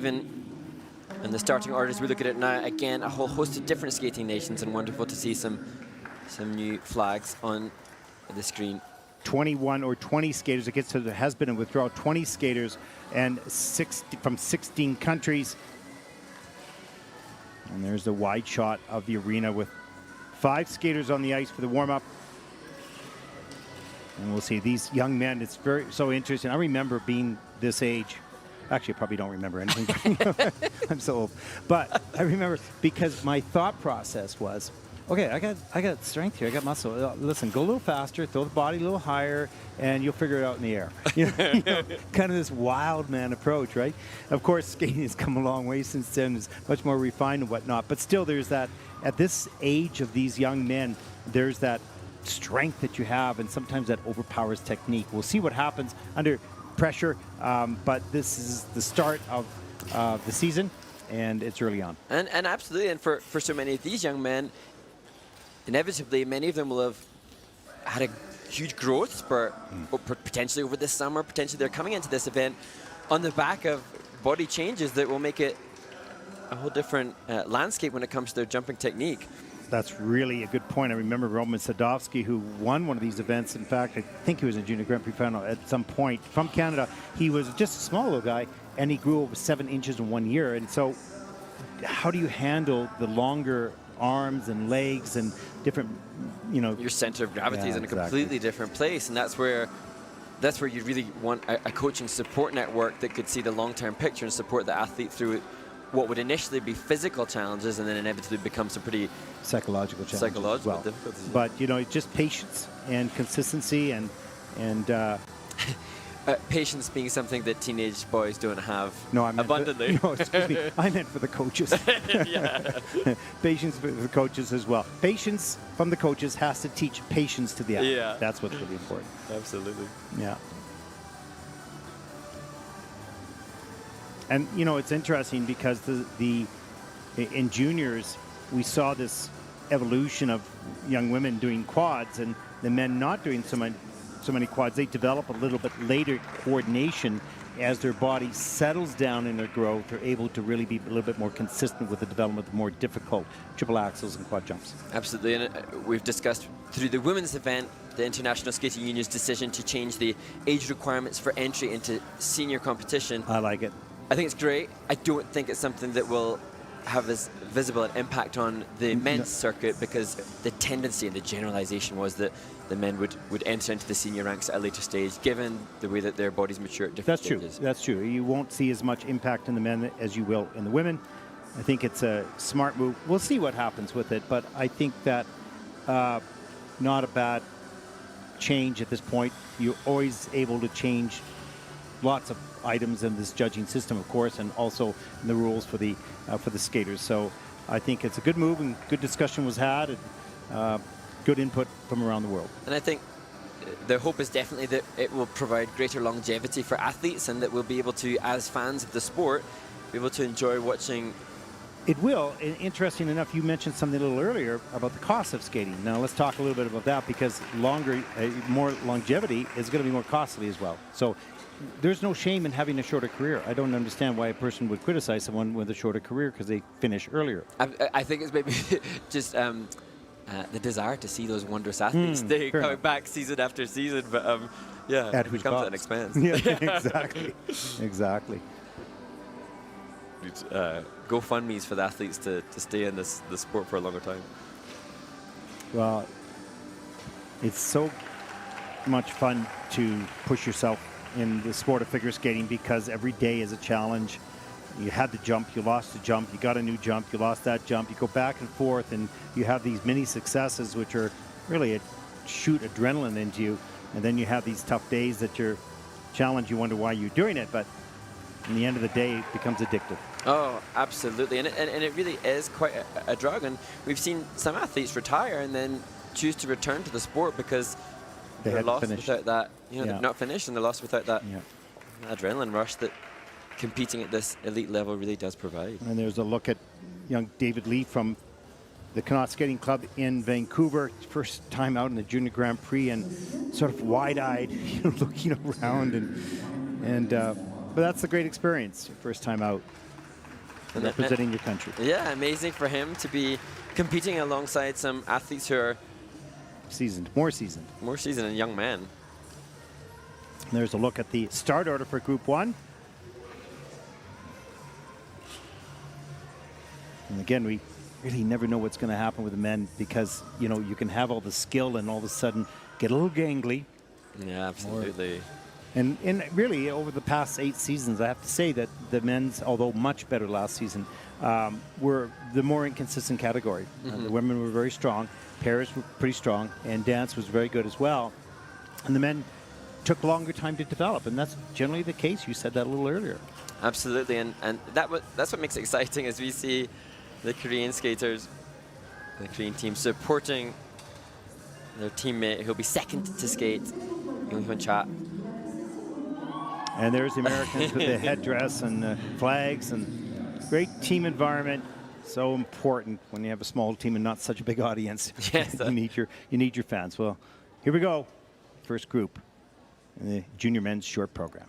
Even in the starting orders we look at it now, again, a whole host of different skating nations, and wonderful to see some new flags on the screen. 21 or 20 skaters. It gets to there has been a withdrawal. 20 skaters and from 16 countries. And there's the wide shot of the arena with 5 skaters on the ice for the warm-up. And we'll see these young men. It's so interesting. I remember being this age. Actually, I probably don't remember anything. I'm so old. But I remember because my thought process was, okay, I got strength here. I got muscle. Listen, go a little faster, throw the body a little higher, and you'll figure it out in the air. Kind of this wild man approach, right? Of course, skating has come a long way since then. It's much more refined and whatnot. But still, there's that, at this age of these young men, there's that strength that you have, and sometimes that overpowers technique. We'll see what happens under pressure, but this is the start of the season, and it's early on. And absolutely, and for so many of these young men, inevitably, many of them will have had a huge growth spurt, potentially over this summer. Potentially, they're coming into this event on the back of body changes that will make it a whole different landscape when it comes to their jumping technique. That's really a good point. I remember Roman Sadovsky, who won one of these events. In fact, I think he was in Junior Grand Prix final at some point from Canada. He was just a small little guy, and he grew over 7 inches in 1 year. And so how do you handle the longer arms and legs and different, Your center of gravity is in a completely different place, and that's where you really want a coaching support network that could see the long-term picture and support the athlete through what would initially be physical challenges and then inevitably become some pretty psychological challenges difficulties. But it's just patience and consistency and patience being something that teenage boys don't have abundantly. Excuse me. I meant for the coaches. Yeah. Patience for the coaches as well. Patience from the coaches has to teach patience to the athlete. Yeah. That's what's really important. Absolutely. Yeah. And it's interesting because in juniors we saw this evolution of young women doing quads and the men not doing so many quads. They develop a little bit later coordination as their body settles down in their growth. They're able to really be a little bit more consistent with the development of more difficult triple axels and quad jumps. Absolutely, and we've discussed through the women's event the International Skating Union's decision to change the age requirements for entry into senior competition. I like it. I think it's great. I don't think it's something that will have as visible an impact on the men's circuit, because the tendency and the generalization was that the men would enter into the senior ranks at a later stage, given the way that their bodies mature at different stages. That's true. You won't see as much impact in the men as you will in the women. I think it's a smart move. We'll see what happens with it, but I think that not a bad change at this point. You're always able to change lots of items in this judging system, of course, and also in the rules for the skaters. So I think it's a good move, and good discussion was had, and good input from around the world. And I think the hope is definitely that it will provide greater longevity for athletes, and that we'll be able to, as fans of the sport, be able to enjoy watching. It will. Interesting enough, you mentioned something a little earlier about the cost of skating. Now let's talk a little bit about that, because more longevity is going to be more costly as well. So there's no shame in having a shorter career. I don't understand why a person would criticize someone with a shorter career because they finish earlier. I think it's maybe just the desire to see those wondrous athletes coming back season after season, but at it comes at an expense. Yeah, exactly. Exactly. GoFundMe's for the athletes to stay in the sport for a longer time. Well, it's so much fun to push yourself in the sport of figure skating, because every day is a challenge. You had the jump, you lost the jump, you got a new jump, you lost that jump, you go back and forth, and you have these mini successes which are really shoot adrenaline into you, and then you have these tough days that you're challenged. You wonder why you're doing it, but in the end of the day it becomes addictive. Oh, absolutely, and it really is quite a drug, and we've seen some athletes retire and then choose to return to the sport because they're lost without that, they're not finished, and they're lost without that adrenaline rush that competing at this elite level really does provide. And there's a look at young David Lee from the Connaught Skating Club in Vancouver, first time out in the Junior Grand Prix, and sort of wide-eyed, looking around, but that's a great experience, first time out. And representing your country. Yeah, amazing for him to be competing alongside some athletes who are More seasoned. more seasoned and young men. And there's a look at the start order for Group 1. And again, we really never know what's going to happen with the men because, you know, you can have all the skill and all of a sudden get a little gangly. Yeah, absolutely. And really, over the past 8 seasons, I have to say that the men's, although much better last season, were the more inconsistent category. The women were very strong, pairs were pretty strong, and dance was very good as well. And the men took longer time to develop, and that's generally the case. You said that a little earlier. Absolutely, and that's what makes it exciting as we see the Korean skaters, the Korean team supporting their teammate who'll be second to skate, Younghyun CHA. And there's the Americans with the headdress and flags and great team environment. So important when you have a small team and not such a big audience. Yes. you need your fans. Well, here we go. First group in the junior men's short program.